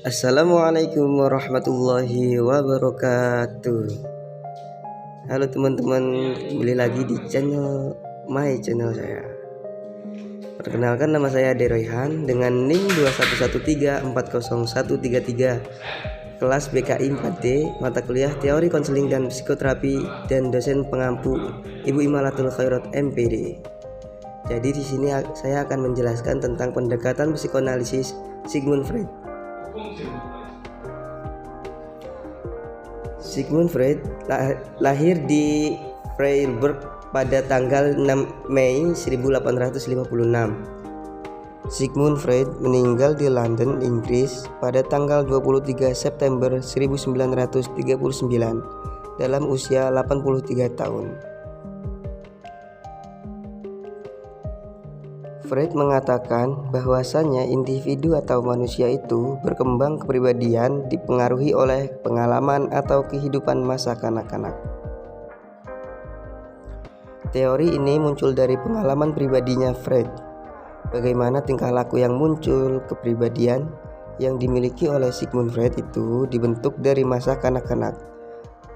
Assalamualaikum warahmatullahi wabarakatuh. Halo teman-teman, kembali lagi di channel saya. Perkenalkan, nama saya Deroyhan dengan NIM 2113401133, kelas BKI 4D, mata kuliah Teori Konseling dan Psikoterapi, dan dosen pengampu Ibu Imalatul Khairat MPD. Jadi di sini saya akan menjelaskan tentang pendekatan psikoanalisis Sigmund Freud. Sigmund Freud lahir di Freiburg pada tanggal 6 Mei 1856. Sigmund Freud meninggal di London, Inggris pada tanggal 23 September 1939 dalam usia 83 tahun. Freud mengatakan bahwasannya individu atau manusia itu berkembang kepribadian dipengaruhi oleh pengalaman atau kehidupan masa kanak-kanak. Teori ini muncul dari pengalaman pribadinya Freud. Bagaimana tingkah laku yang muncul kepribadian yang dimiliki oleh Sigmund Freud itu dibentuk dari masa kanak-kanak,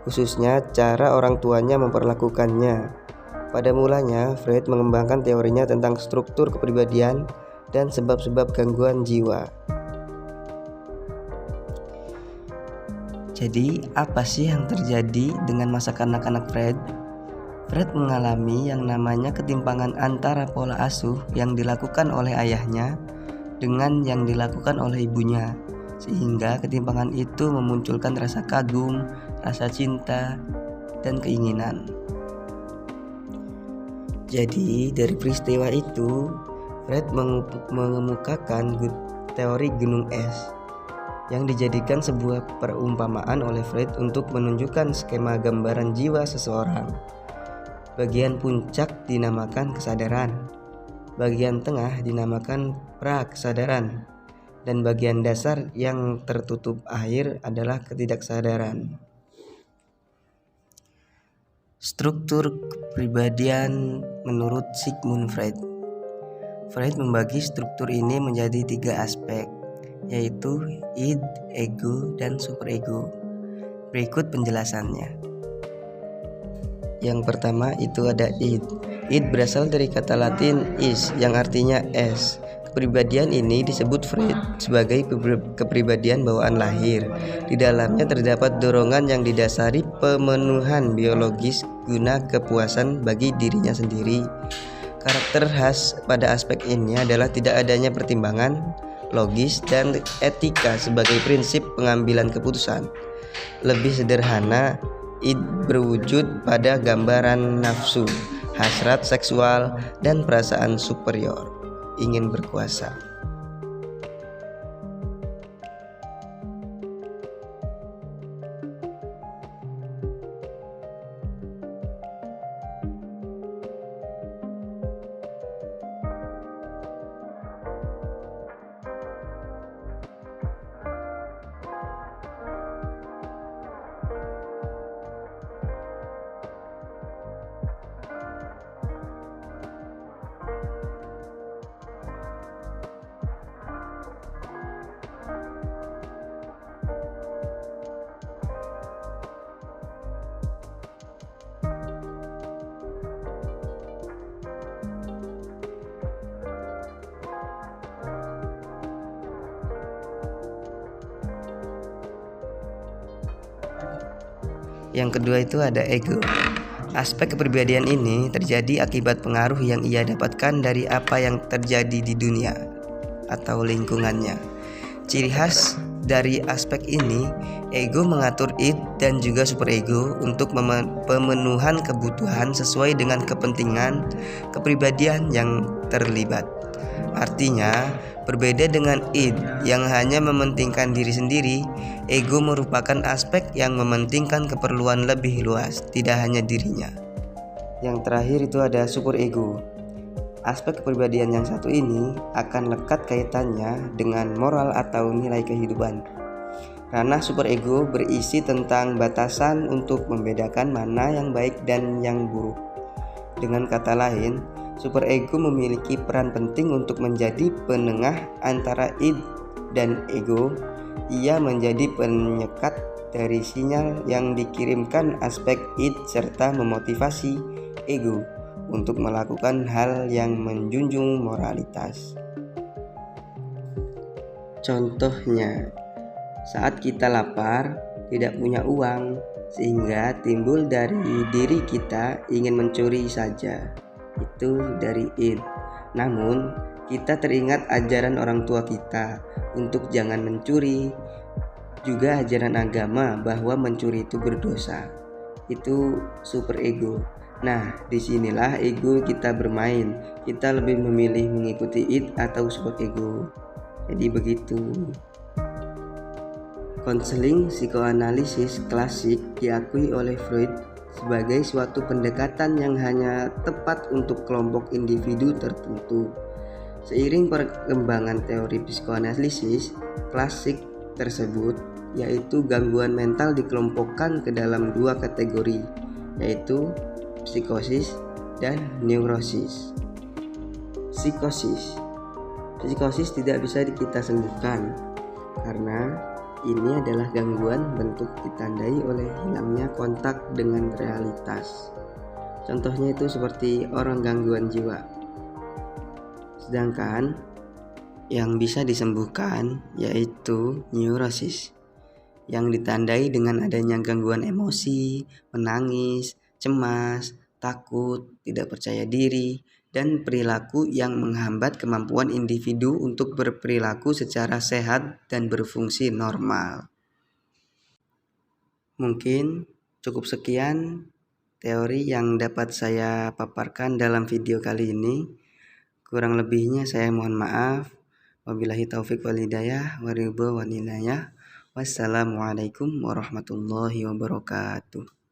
khususnya cara orang tuanya memperlakukannya. Pada mulanya, Freud mengembangkan teorinya tentang struktur kepribadian dan sebab-sebab gangguan jiwa. Jadi, apa sih yang terjadi dengan masa kanak-kanak Freud? Freud mengalami yang namanya ketimpangan antara pola asuh yang dilakukan oleh ayahnya dengan yang dilakukan oleh ibunya, sehingga ketimpangan itu memunculkan rasa kagum, rasa cinta, dan keinginan. Jadi dari peristiwa itu, Freud mengemukakan teori gunung es yang dijadikan sebuah perumpamaan oleh Freud untuk menunjukkan skema gambaran jiwa seseorang. Bagian puncak dinamakan kesadaran, bagian tengah dinamakan prakesadaran, dan bagian dasar yang tertutup air adalah ketidaksadaran. Struktur kepribadian menurut Sigmund Freud. Freud membagi struktur ini menjadi 3 aspek, yaitu id, ego, dan superego. Berikut penjelasannya. Yang pertama itu ada id. Id berasal dari kata Latin is yang artinya es. Kepribadian ini disebut Freud sebagai kepribadian bawaan lahir. Di dalamnya terdapat dorongan yang didasari pemenuhan biologis guna kepuasan bagi dirinya sendiri. Karakter khas pada aspek ini adalah tidak adanya pertimbangan logis dan etika sebagai prinsip pengambilan keputusan. Lebih sederhana, id berwujud pada gambaran nafsu, hasrat seksual, dan perasaan superior, ingin berkuasa. Yang kedua itu ada ego. Aspek kepribadian ini terjadi akibat pengaruh yang ia dapatkan dari apa yang terjadi di dunia atau lingkungannya. Ciri khas dari aspek ini, ego mengatur id dan juga superego untuk pemenuhan kebutuhan sesuai dengan kepentingan kepribadian yang terlibat. Artinya, berbeda dengan id yang hanya mementingkan diri sendiri, ego merupakan aspek yang mementingkan keperluan lebih luas, tidak hanya dirinya. Yang terakhir itu ada superego. Aspek kepribadian yang satu ini akan lekat kaitannya dengan moral atau nilai kehidupan. Ranah superego berisi tentang batasan untuk membedakan mana yang baik dan yang buruk. Dengan kata lain, superego memiliki peran penting untuk menjadi penengah antara id dan ego, ia menjadi penyekat dari sinyal yang dikirimkan aspek id serta memotivasi ego untuk melakukan hal yang menjunjung moralitas. Contohnya, saat kita lapar, tidak punya uang, sehingga timbul dari diri kita ingin mencuri saja. Itu dari id. Namun, kita teringat ajaran orang tua kita untuk jangan mencuri, juga ajaran agama bahwa mencuri itu berdosa. Itu super ego. Nah, disinilah ego kita bermain. Kita lebih memilih mengikuti id atau super ego. Jadi begitu. Konseling psikoanalisis klasik diakui oleh Freud sebagai suatu pendekatan yang hanya tepat untuk kelompok individu tertentu. Seiring perkembangan teori psikoanalisis klasik tersebut, yaitu gangguan mental dikelompokkan ke dalam dua kategori, yaitu psikosis dan neurosis. Psikosis tidak bisa kita sembuhkan karena ini adalah gangguan bentuk ditandai oleh hilangnya kontak dengan realitas. Contohnya itu seperti orang gangguan jiwa. Sedangkan yang bisa disembuhkan yaitu neurosis, yang ditandai dengan adanya gangguan emosi, menangis, cemas, takut, tidak percaya diri, dan perilaku yang menghambat kemampuan individu untuk berperilaku secara sehat dan berfungsi normal. Mungkin cukup sekian teori yang dapat saya paparkan dalam video kali ini. Kurang lebihnya saya mohon maaf. Wabillahi taufik wal hidayah wa ridho wa ninayah. Wassalamualaikum warahmatullahi wabarakatuh.